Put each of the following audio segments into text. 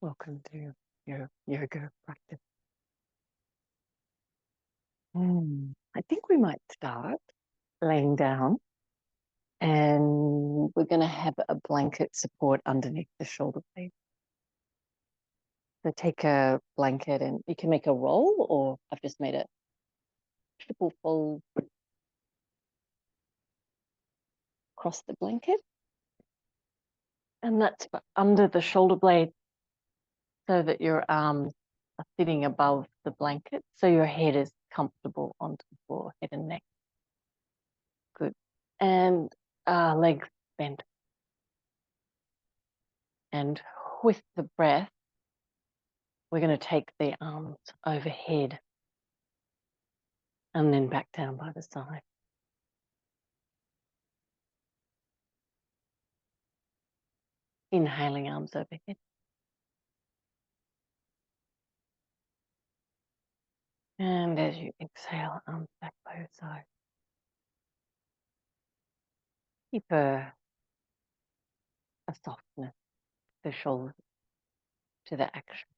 Welcome to your yoga practice. I think we might start laying down, and we're going to have a blanket support underneath the shoulder blade. So take a blanket, and you can make a roll, or I've just made a triple fold across the blanket. And that's under the shoulder blade so that your arms are sitting above the blanket, so your head is comfortable onto the floor, head and neck. Good. And legs bent. And with the breath, we're going to take the arms overhead and then back down by the side. Inhaling, arms overhead. And as you exhale, arms back by your side. Keep a softness to the shoulders, to the action.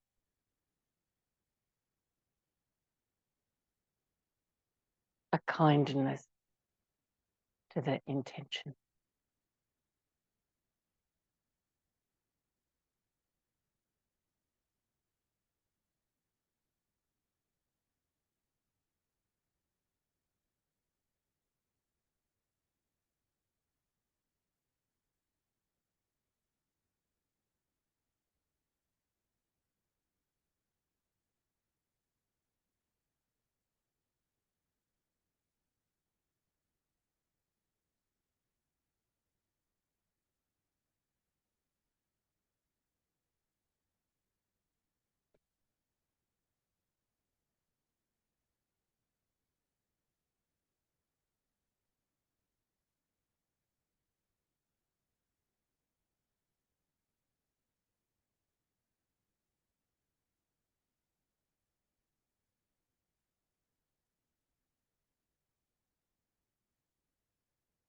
A kindness to the intention.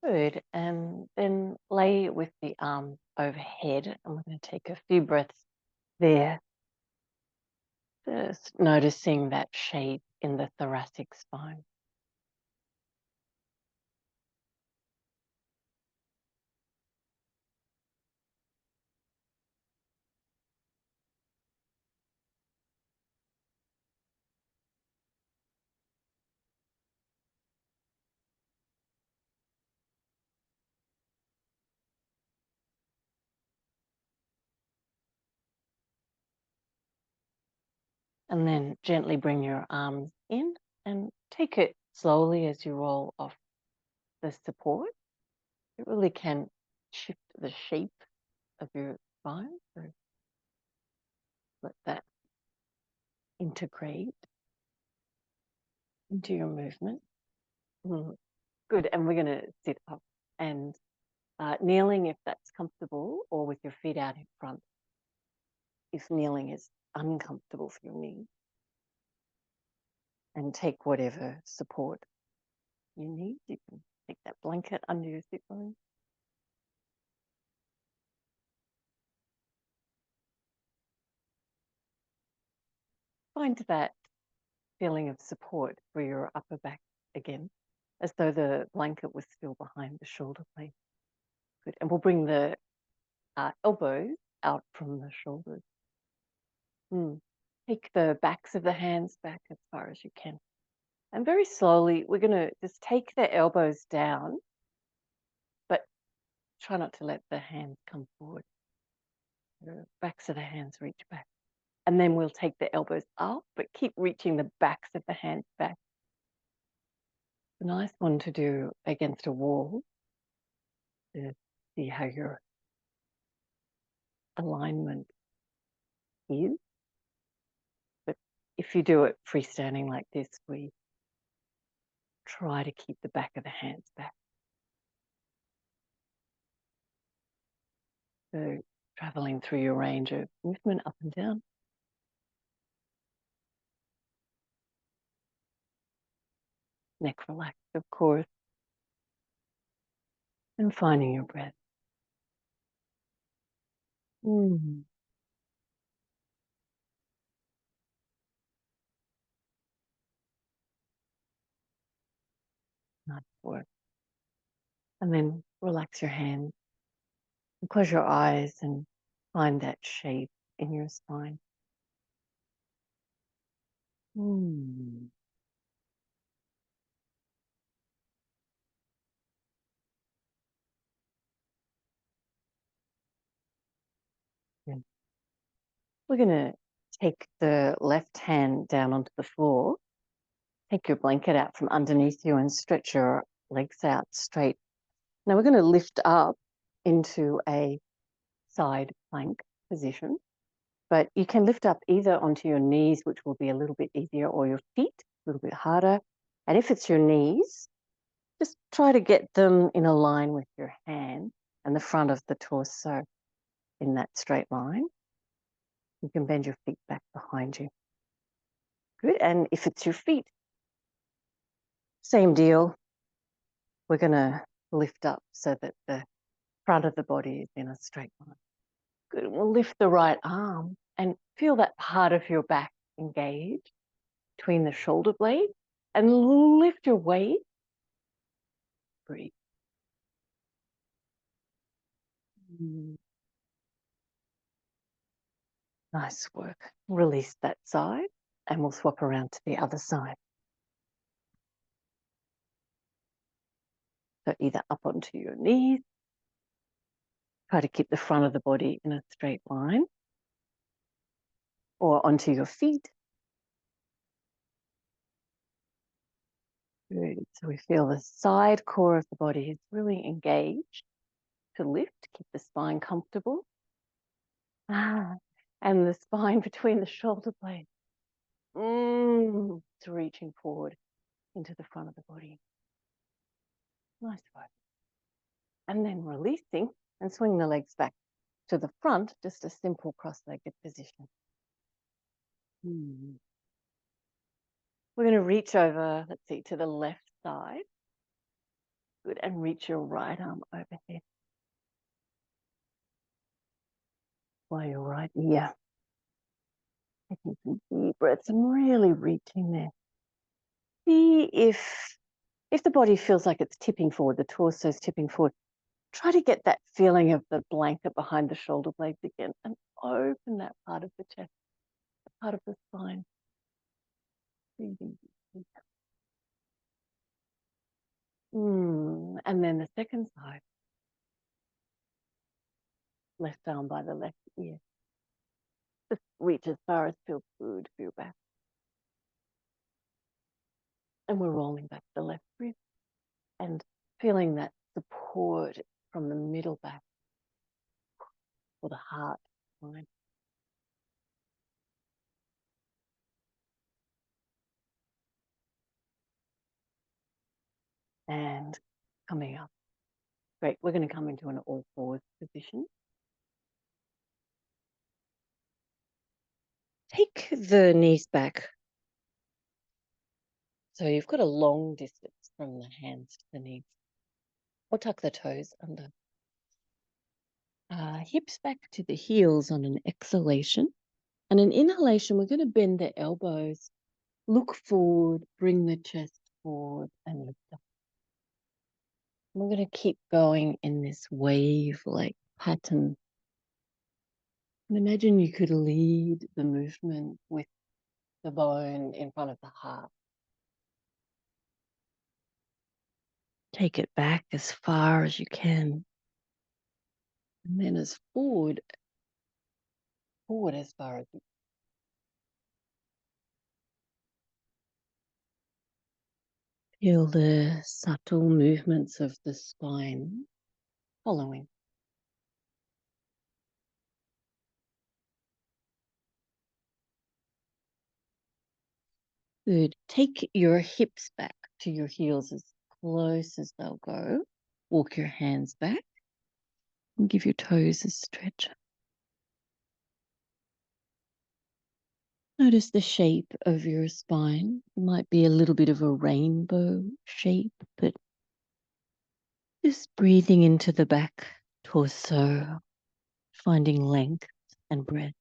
Good. And then lay with the arms overhead, and we're going to take a few breaths there. Just noticing that shape in the thoracic spine. And then gently bring your arms in and take it slowly as you roll off the support. It really can shift the shape of your spine. So let that integrate into your movement. Good. And we're going to sit up and kneeling if that's comfortable, or with your feet out in front if kneeling is uncomfortable for your knee. And take whatever support you need. You can take that blanket under your sit bone. Find that feeling of support for your upper back again, as though the blanket was still behind the shoulder blade. Good. And we'll bring the elbows out from the shoulders. Take the backs of the hands back as far as you can. And very slowly, we're going to just take the elbows down, but try not to let the hands come forward. The backs of the hands reach back. And then we'll take the elbows up, but keep reaching the backs of the hands back. A nice one to do against a wall to see how your alignment is. But if you do it freestanding like this, we try to keep the back of the hands back. So traveling through your range of movement up and down. Neck relaxed, of course. And finding your breath. Nice work. And then relax your hands and close your eyes and find that shape in your spine. Mm. Good. We're going to take the left hand down onto the floor. Take your blanket out from underneath you and stretch your legs out straight. Now we're going to lift up into a side plank position, but you can lift up either onto your knees, which will be a little bit easier, or your feet, a little bit harder. And if it's your knees, just try to get them in a line with your hand and the front of the torso in that straight line. You can bend your feet back behind you. Good. And if it's your feet, same deal. We're going to lift up so that the front of the body is in a straight line. Good. We'll lift the right arm and feel that part of your back engage between the shoulder blades and lift your weight. Breathe. Nice work. Release that side and we'll swap around to the other side. So either up onto your knees, try to keep the front of the body in a straight line, or onto your feet. Good. So we feel the side core of the body is really engaged to lift, keep the spine comfortable. And the spine between the shoulder blades. It's reaching forward into the front of the body. Nice work. And then releasing and swing the legs back to the front, just a simple cross-legged position. We're going to reach over, let's see, to the left side. Good. And reach your right arm overhead. While your right ear. Taking some deep breaths and really reaching there. See if the body feels like it's tipping forward, the torso is tipping forward, try to get that feeling of the blanket behind the shoulder blades again and open that part of the chest, part of the spine. Breathing deep. And then the second side. Left arm by the left ear. Just reach as far as feels good for your back. And we're rolling back the left rib and feeling that support from the middle back or the heart line. And coming up. Great, we're going to come into an all fours position. Take the knees back. So you've got a long distance from the hands to the knees. Or tuck the toes under. Hips back to the heels on an exhalation. And an inhalation, we're going to bend the elbows, look forward, bring the chest forward and lift up. We're going to keep going in this wave-like pattern. And imagine you could lead the movement with the bone in front of the heart. Take it back as far as you can. And then as forward as far as you can. Feel the subtle movements of the spine following. Good. Take your hips back to your heels as close as they'll go. Walk your hands back and give your toes a stretch. Notice the shape of your spine. It might be a little bit of a rainbow shape, but just breathing into the back torso, finding length and breadth.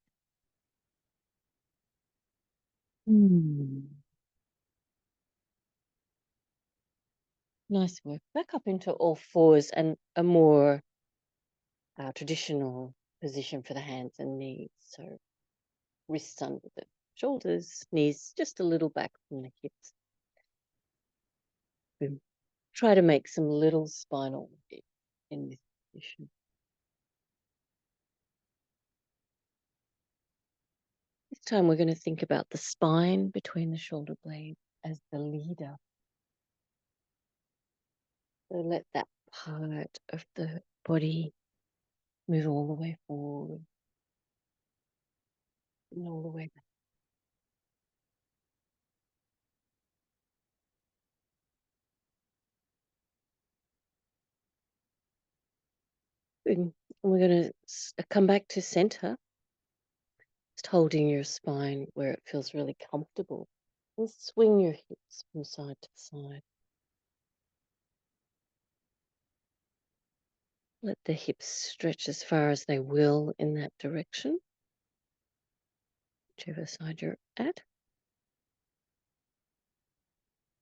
Nice work. Back up into all fours and a more traditional position for the hands and knees. So wrists under the shoulders, knees just a little back from the hips. Boom. Try to make some little spinal lift in this position. This time we're going to think about the spine between the shoulder blades as the leader. So let that part of the body move all the way forward and all the way back. Good. And we're going to come back to center, just holding your spine where it feels really comfortable. And swing your hips from side to side. Let the hips stretch as far as they will in that direction, whichever side you're at.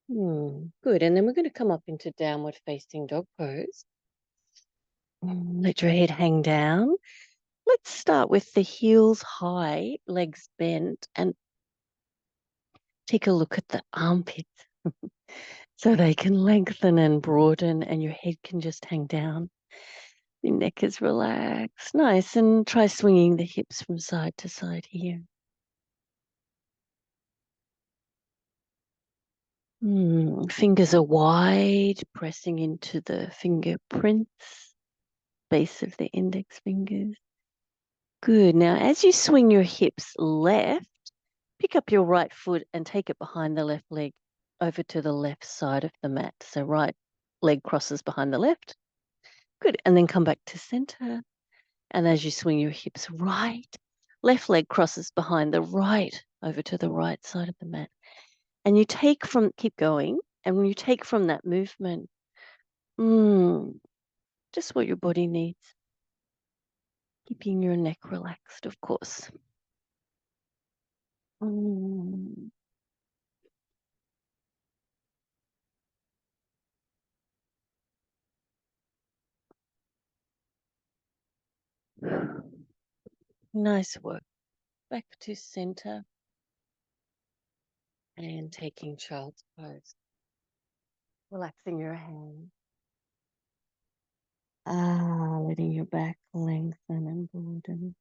Good. And then we're going to come up into downward facing dog pose. Let your head hang down. Let's start with the heels high, legs bent, and take a look at the armpits so they can lengthen and broaden and your head can just hang down. Your neck is relaxed. Nice. And try swinging the hips from side to side here. Fingers are wide, pressing into the fingerprints, base of the index fingers. Good. Now, as you swing your hips left, pick up your right foot and take it behind the left leg over to the left side of the mat. So right leg crosses behind the left. Good. And then come back to center. And as you swing your hips right, left leg crosses behind the right over to the right side of the mat. And you keep going. And when you take from that movement, just what your body needs. Keeping your neck relaxed, of course. Nice work. Back to center and taking child's pose. Relaxing your hands. Letting your back lengthen and broaden.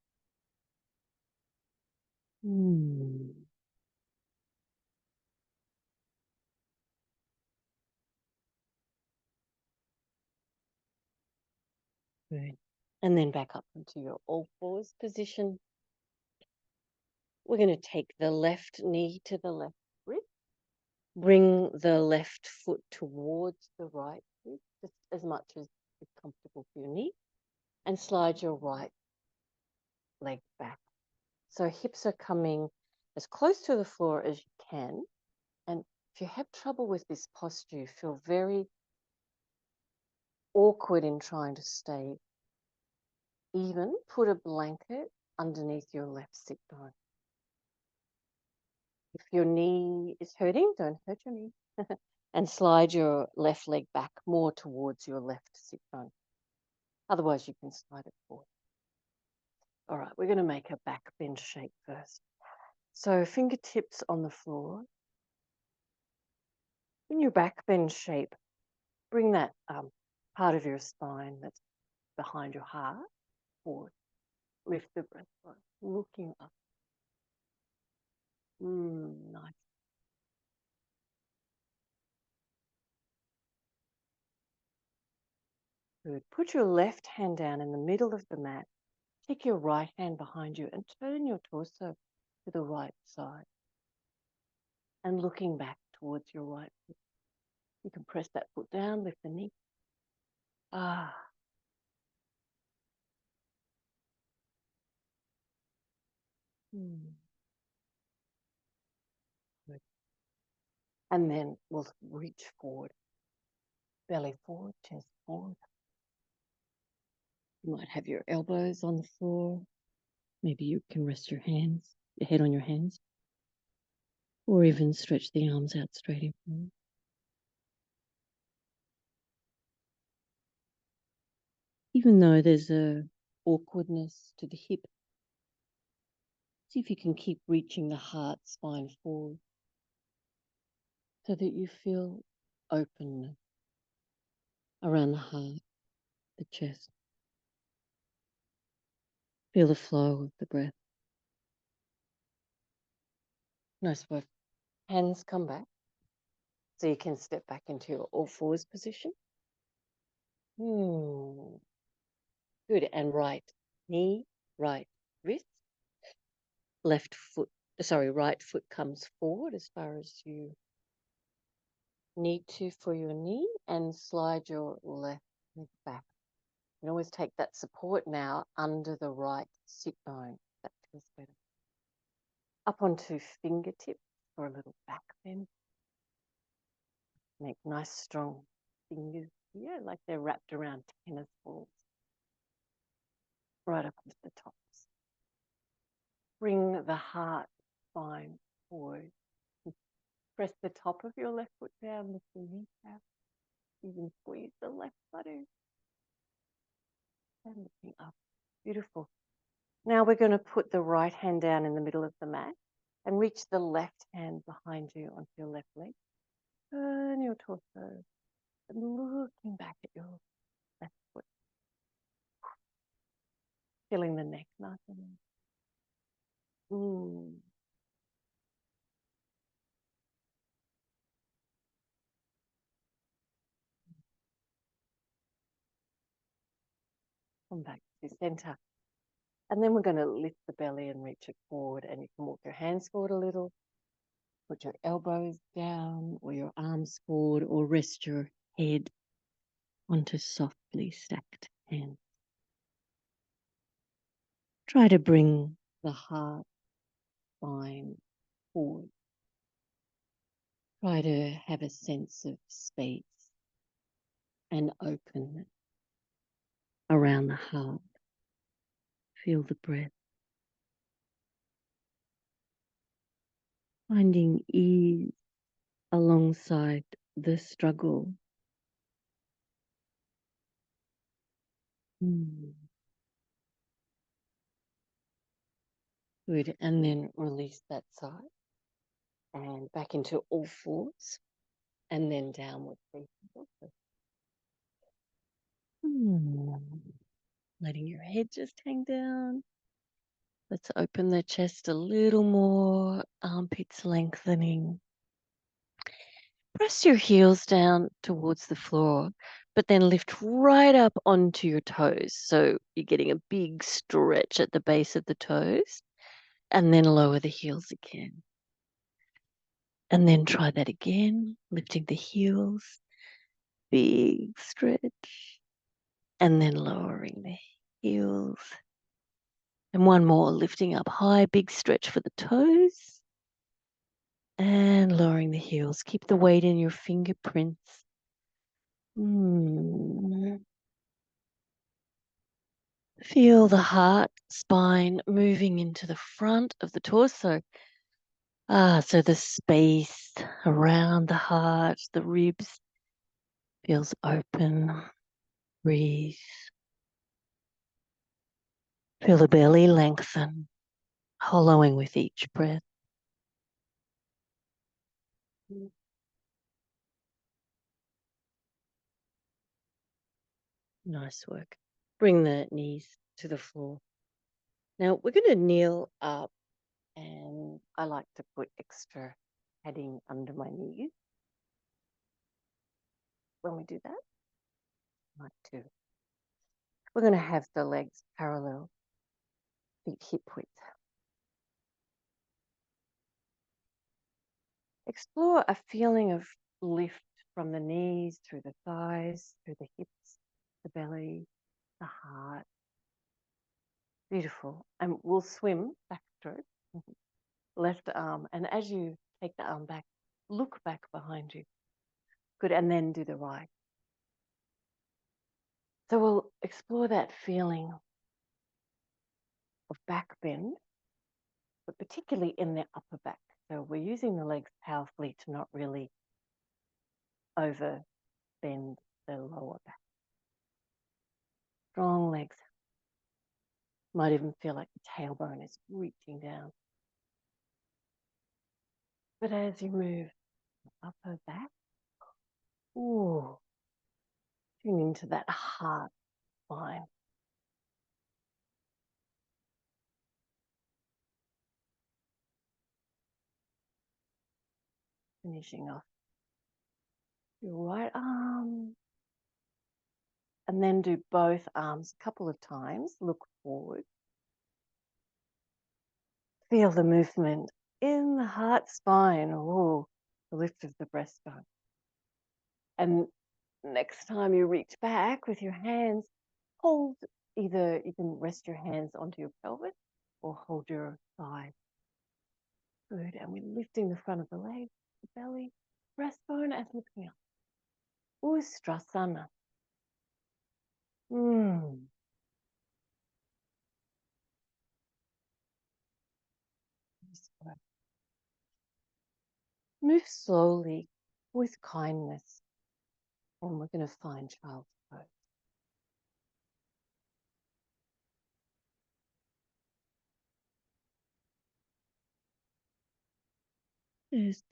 Good. And then back up into your all fours position. We're going to take the left knee to the left wrist. Bring the left foot towards the right wrist, just as much as is comfortable for your knee. And slide your right leg back. So hips are coming as close to the floor as you can. And if you have trouble with this posture, you feel very awkward in trying to stay even, put a blanket underneath your left sit bone. If your knee is hurting, don't hurt your knee. And slide your left leg back more towards your left sit bone. Otherwise, you can slide it forward. All right, we're going to make a back bend shape first. So fingertips on the floor. In your back bend shape, bring that part of your spine that's behind your heart forward. Lift the breastbone, looking up. Nice. Good. Put your left hand down in the middle of the mat. Take your right hand behind you and turn your torso to the right side. And looking back towards your right foot. You can press that foot down, lift the knee. Good. And then we'll reach forward. Belly forward, chest forward. You might have your elbows on the floor. Maybe you can rest your head on your hands. Or even stretch the arms out straight in front. Even though there's a awkwardness to the hip, see if you can keep reaching the heart spine forward so that you feel open around the heart, the chest. Feel the flow of the breath. Nice work. Hands come back so you can step back into your all fours position. Good. And right knee, right wrist, right foot comes forward as far as you need to for your knee, and slide your left leg back. You can always take that support now under the right sit bone. That feels better. Up onto fingertips for a little back bend. Make nice strong fingers here, like they're wrapped around tennis balls. Right up onto the tops. Bring the heart spine forward. Press the top of your left foot down, lift the kneecap. Even squeeze the left buttock. And looking up. Beautiful. Now we're going to put the right hand down in the middle of the mat and reach the left hand behind you onto your left leg. Turn your torso and looking back at your left foot. Feeling the neck nice and come back to center. And then we're going to lift the belly and reach it forward, and you can walk your hands forward a little, put your elbows down or your arms forward, or rest your head onto softly stacked hands. Try to bring the heart spine forward. Try to have a sense of space and openness around the heart. Feel the breath. Finding ease alongside the struggle. Good. And then release that side and back into all fours, and then downward facing. Letting your head just hang down. Let's open the chest a little more, armpits lengthening. Press your heels down towards the floor, but then lift right up onto your toes. So you're getting a big stretch at the base of the toes, and then lower the heels again. And then try that again, lifting the heels, big stretch, and then lowering the heels. And one more, lifting up high, big stretch for the toes, and lowering the heels. Keep the weight in your fingerprints. Feel the heart, spine moving into the front of the torso. So the space around the heart, the ribs feels open. Breathe. Feel the belly lengthen, hollowing with each breath. Nice work. Bring the knees to the floor. Now we're going to kneel up, and I like to put extra padding under my knees when we do that. Like to. We're going to have the legs parallel, feet hip width. Explore a feeling of lift from the knees, through the thighs, through the hips, the belly, the heart. Beautiful. And we'll swim backstroke, left arm. And as you take the arm back, look back behind you. Good. And then do the right. So we'll explore that feeling of back bend, but particularly in the upper back. So we're using the legs powerfully to not really over bend the lower back. Strong legs. Might even feel like the tailbone is reaching down. But as you move upper back, ooh, tune into that heart spine. Finishing off your right arm. And then do both arms a couple of times. Look forward. Feel the movement in the heart spine. Oh, the lift of the breastbone. And next time you reach back with your hands, hold either you can rest your hands onto your pelvis or hold your thigh. Good. And we're lifting the front of the leg, the belly, breastbone, and looking up. Ustrasana. Move slowly with kindness. And we're going to find child's pose. Just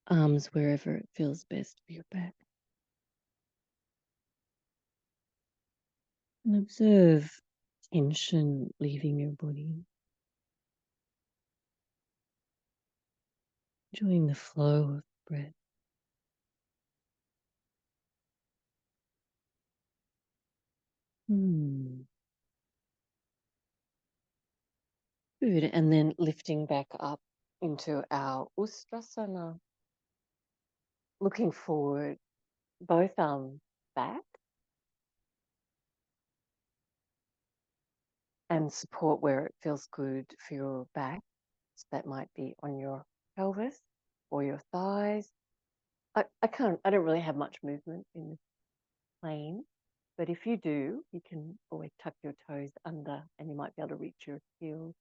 arms wherever it feels best for your back. And observe tension leaving your body. Enjoying the flow of breath. Good. And then lifting back up into our Ustrasana. Looking forward, both arms back. And support where it feels good for your back. So that might be on your pelvis or your thighs. I don't really have much movement in this plane, but if you do, you can always tuck your toes under and you might be able to reach your heels.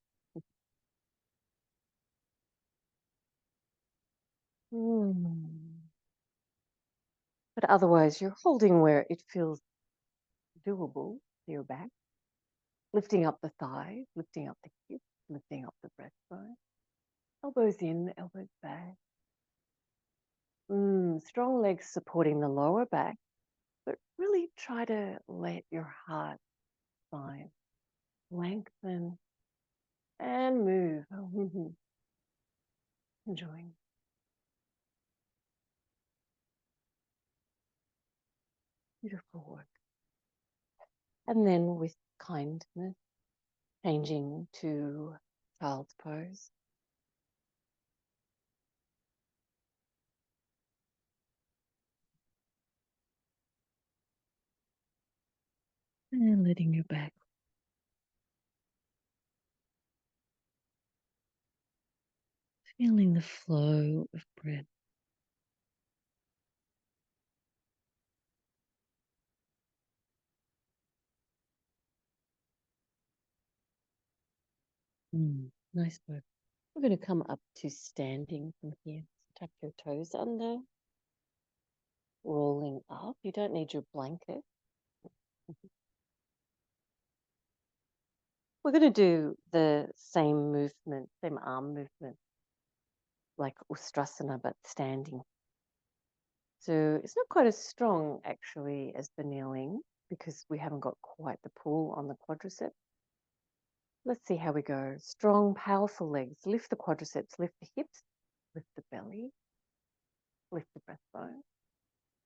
But otherwise, you're holding where it feels doable to your back, lifting up the thighs, lifting up the hips, lifting up the breastbone, elbows in, elbows back. Strong legs supporting the lower back, but really try to let your heart spine lengthen and move. Enjoying. Beautiful work. And then with kindness, changing to child's pose. And letting your back. Feeling the flow of breath. Nice work. We're going to come up to standing from here. Tuck your toes under. Rolling up. You don't need your blanket. We're going to do the same movement, same arm movement, like Ustrasana, but standing. So it's not quite as strong, actually, as the kneeling because we haven't got quite the pull on the quadricep. Let's see how we go. Strong, powerful legs. Lift the quadriceps, lift the hips, lift the belly, lift the breastbone.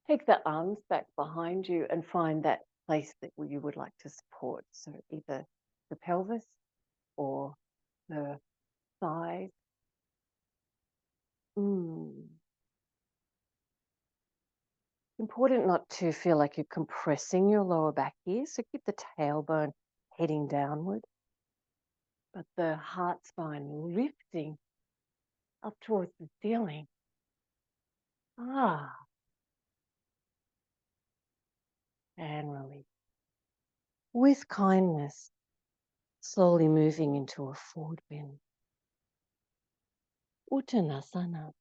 Take the arms back behind you and find that place that you would like to support. So either the pelvis or the thighs. Important not to feel like you're compressing your lower back here. So keep the tailbone heading downward, but the heart spine lifting up towards the ceiling. And release. With kindness, slowly moving into a forward bend. Uttanasana.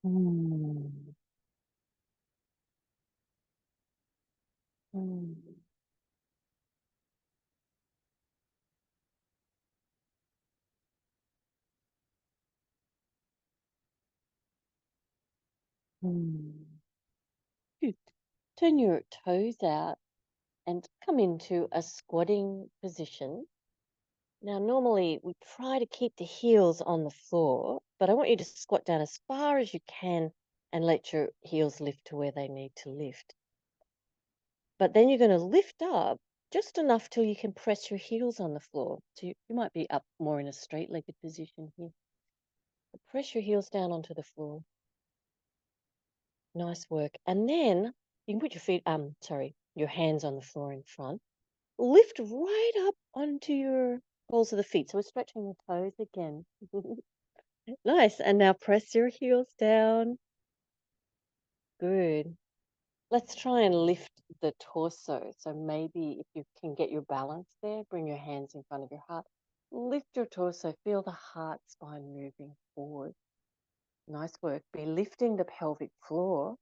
Mm. Mm. Mm. Good. Turn your toes out and come into a squatting position. Now, normally we try to keep the heels on the floor, but I want you to squat down as far as you can and let your heels lift to where they need to lift. But then you're going to lift up just enough till you can press your heels on the floor. So you might be up more in a straight-legged position here. But press your heels down onto the floor. Nice work. And then you can put your hands on the floor in front. Lift right up onto your balls of the feet. So we're stretching the toes again. Nice. And now press your heels down. Good. Let's try and lift the torso. So maybe if you can get your balance there, bring your hands in front of your heart. Lift your torso. Feel the heart spine moving forward. Nice work. Be lifting the pelvic floor.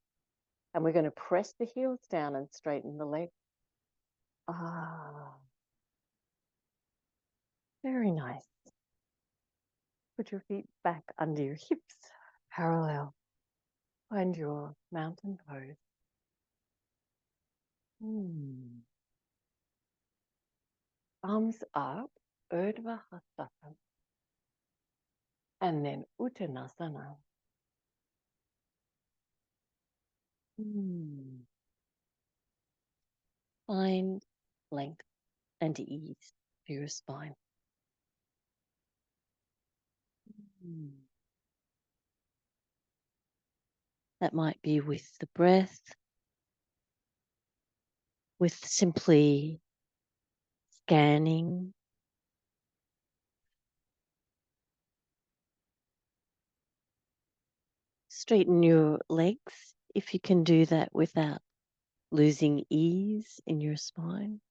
And we're going to press the heels down and straighten the legs. Ah, very nice. Put your feet back under your hips, parallel. Find your mountain pose. Arms up, Urdhva Hastasana, and then Uttanasana. Find length and ease for your spine. That might be with the breath, with simply scanning. Straighten your legs if you can do that without losing ease in your spine.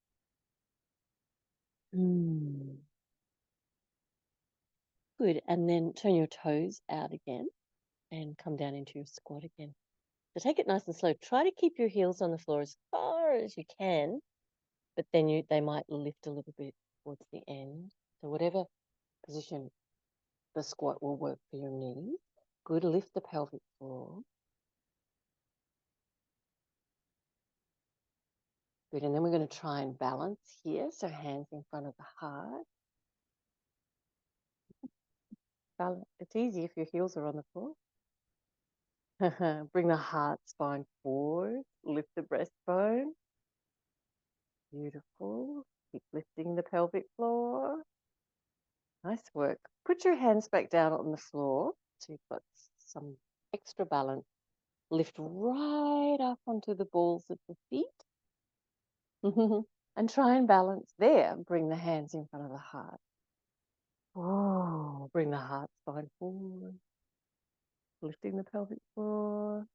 Good. And then turn your toes out again and come down into your squat again. So take it nice and slow. Try to keep your heels on the floor as far as you can, but then they might lift a little bit towards the end. So whatever position the squat will work for your knees. Good. Lift the pelvic floor. Good. And then we're going to try and balance here. So hands in front of the heart. Balance. It's easy if your heels are on the floor. Bring the heart spine forward. Lift the breastbone. Beautiful. Keep lifting the pelvic floor. Nice work. Put your hands back down on the floor so you've got some extra balance. Lift right up onto the balls of the feet. And try and balance there. Bring the hands in front of the heart. Oh, bring the heart spine forward. Lifting the pelvic floor.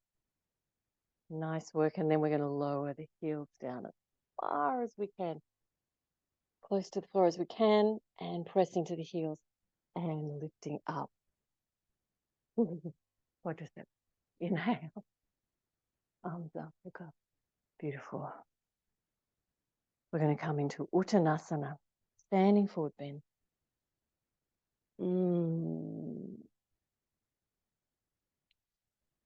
Nice work. And then we're going to lower the heels down as far as we can. Close to the floor as we can. And pressing to the heels and lifting up. Quadricep. Inhale. Arms up. Look up. Beautiful. We're going to come into Uttanasana. Standing forward bend.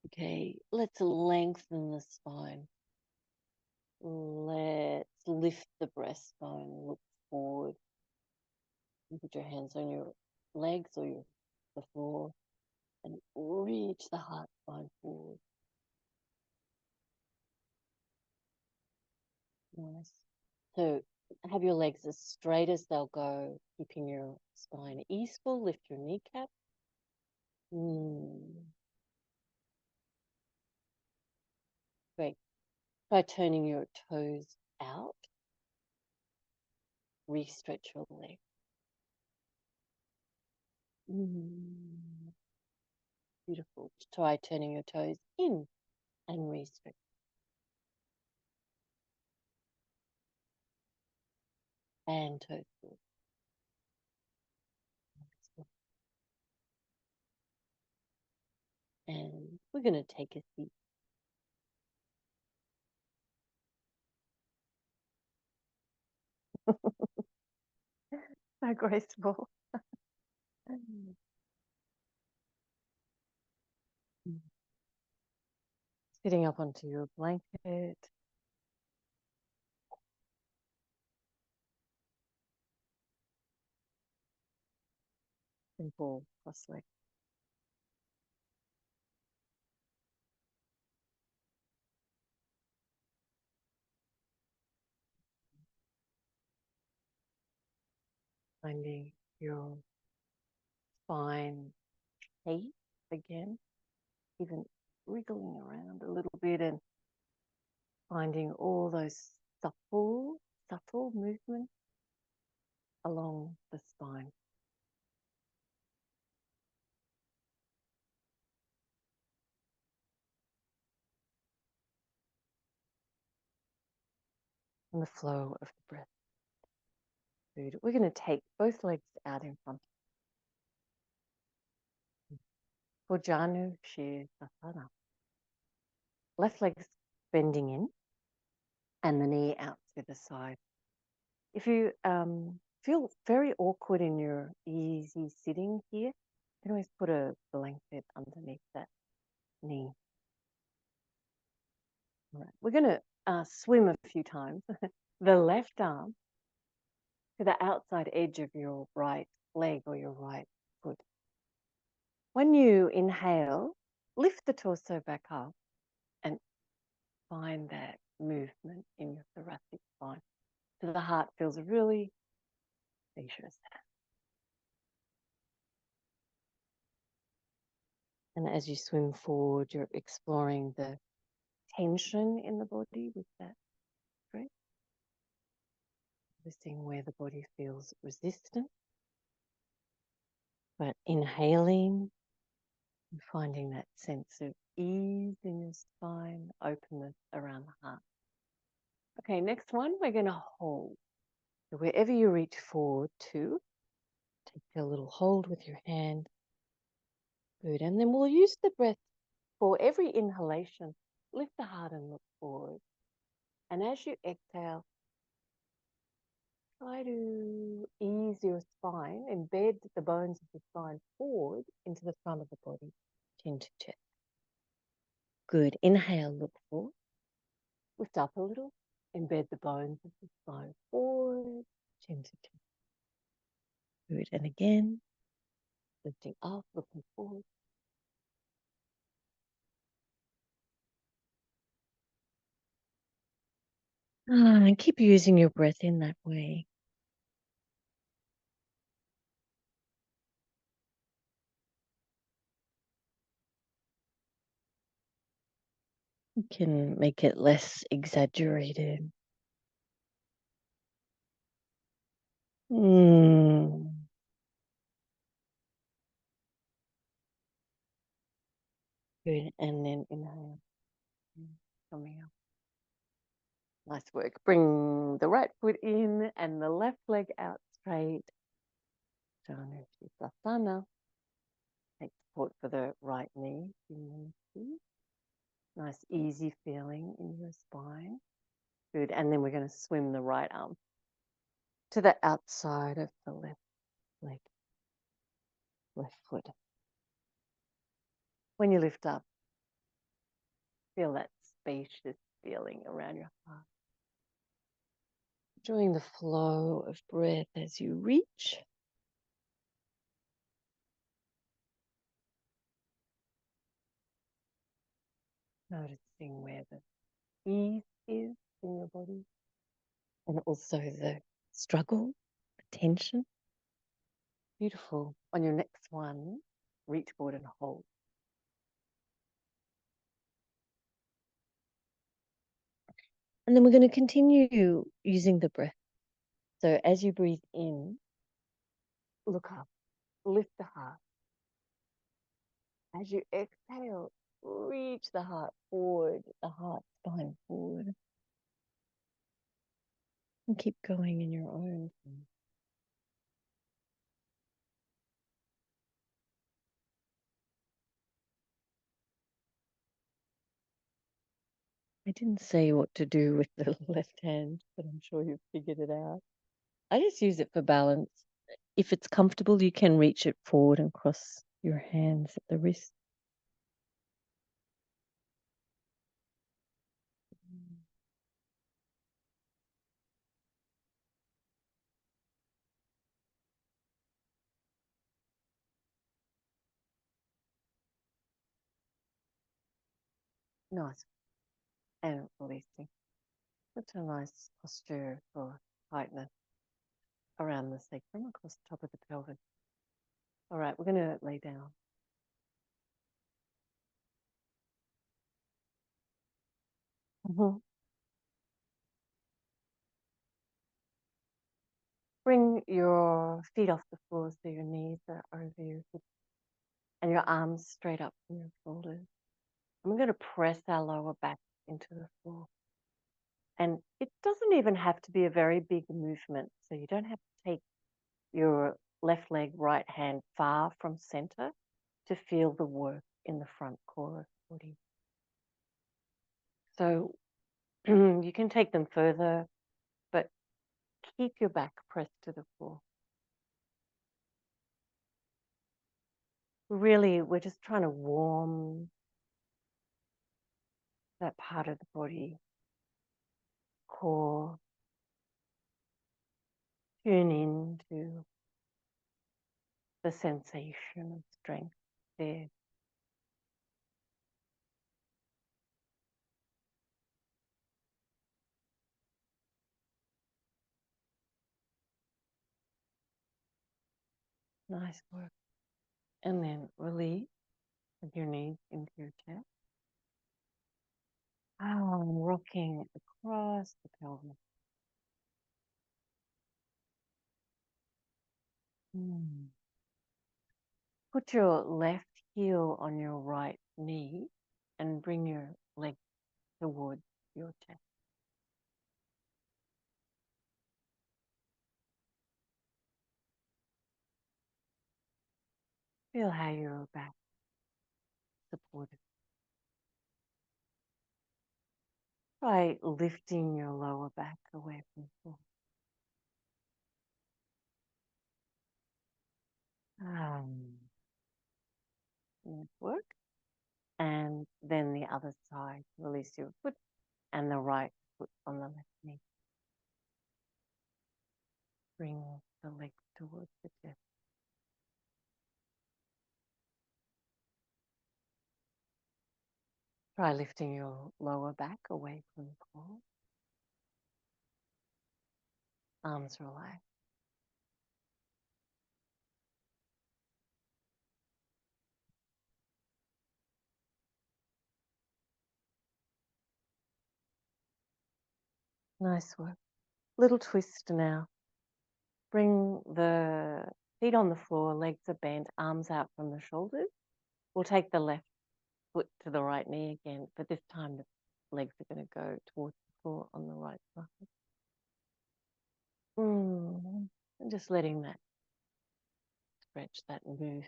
Okay, let's lengthen the spine. Let's lift the breastbone. Look forward. You put your hands on your legs or the floor and reach the heart spine forward. Nice. So have your legs as straight as they'll go, keeping your spine easeful. Lift your kneecap. Great. Try turning your toes out. Re-stretch your leg. Beautiful. Try turning your toes in and re-stretch. And toes forward. And We're going to take a seat. So graceful. Sitting up onto your blanket. Simple cross-legged. Finding your spine shape again, even wriggling around a little bit and finding all those subtle movements along the spine. And the flow of the breath. Good. We're going to take both legs out in front. Bojanu Shirsasana. Left leg's bending in and the knee out to the side. If you feel very awkward in your easy sitting here, you can always put a blanket underneath that knee. All right. We're going to swim a few times. The left arm to the outside edge of your right leg or your right foot. When you inhale, lift the torso back up and find that movement in your thoracic spine. So the heart feels really spacious. And as you swim forward, you're exploring the tension in the body with that breath. Noticing where the body feels resistant. But inhaling and finding that sense of ease in your spine, openness around the heart. Okay, next one, we're going to hold. So wherever you reach forward to, take a little hold with your hand. Good. And then we'll use the breath for every inhalation. Lift the heart and look forward. And as you exhale, try to ease your spine, embed the bones of the spine forward into the front of the body, chin to chest. Good. Inhale, look forward. Lift up a little. Embed the bones of the spine forward, chin to chest. Good. And again, lifting up, looking forward. And keep using your breath in that way. You can make it less exaggerated. Good. And then inhale. Coming up. Nice work. Bring the right foot in and the left leg out straight. Donna. Take support for the right knee. Nice easy feeling in your spine. Good. And then we're going to swim the right arm to the outside of the left leg, left foot. When you lift up, feel that spacious feeling around your heart. Enjoying the flow of breath as you reach. Noticing where the ease is in your body and also the struggle, the tension. Beautiful. On your next one, reach forward and hold. And then we're going to continue using the breath. So as you breathe in, look up, lift the heart. As you exhale, reach the heart forward, the heart spine forward. And keep going in your own time. I didn't say what to do with the left hand, but I'm sure you've figured it out. I just use it for balance. If it's comfortable, you can reach it forward and cross your hands at the wrist. Nice. And releasing. That's a nice posture for tightness around the sacrum, across the top of the pelvis. All right, we're going to lay down. Bring your feet off the floor so your knees are over your hips and your arms straight up from your shoulders. And we're going to press our lower back into the floor. And it doesn't even have to be a very big movement. So you don't have to take your left leg, right hand far from center to feel the work in the front core of the body. So you can take them further, but keep your back pressed to the floor. Really, we're just trying to warm that part of the body, core, tune in to the sensation of strength there. Nice work. And then release with your knees into your chest. Rocking across the pelvis. Put your left heel on your right knee and bring your leg towards your chest. Feel how your back supported. Try lifting your lower back away from the floor. Nice work. And then the other side, release your foot and the right foot on the left knee. Bring the legs towards the chest. Try lifting your lower back away from the floor. Arms relaxed. Nice work. Little twist now. Bring the feet on the floor, legs are bent, arms out from the shoulders. We'll take the left foot to the right knee again, but this time the legs are going to go towards the floor on the right side. And just letting that stretch, that move,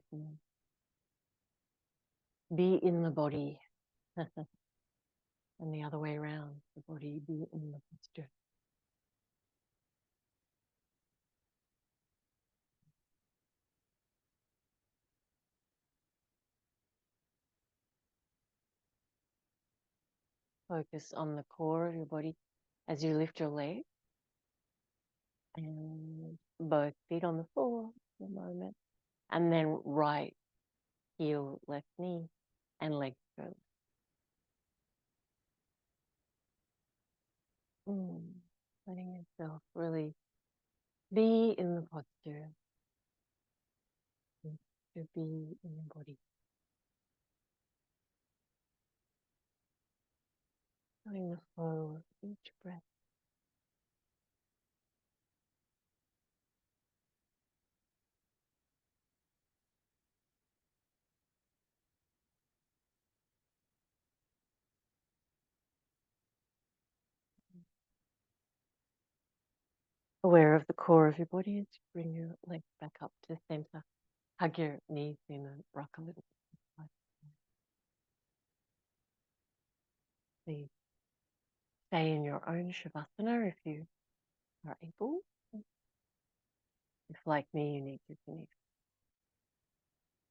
be in the body. And the other way around, the body be in the posture. Focus on the core of your body as you lift your leg and both feet on the floor for a moment. And then right heel, left knee, and leg go. Letting yourself really be in the posture, to be in your body. Feeling the flow of each breath. Aware of the core of your body as you bring your legs back up to the center. Hug your knees in and rock a little bit. Please. Stay in your own Shavasana if you are able. If, like me, you need to finish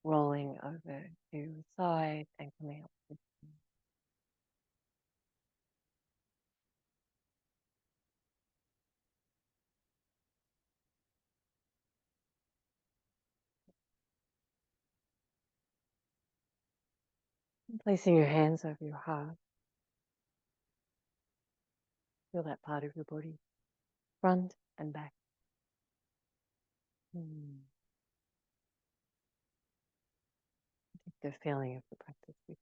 rolling over to the side and coming up with placing your hands over your heart. Feel that part of your body, front and back. The feeling of the practice with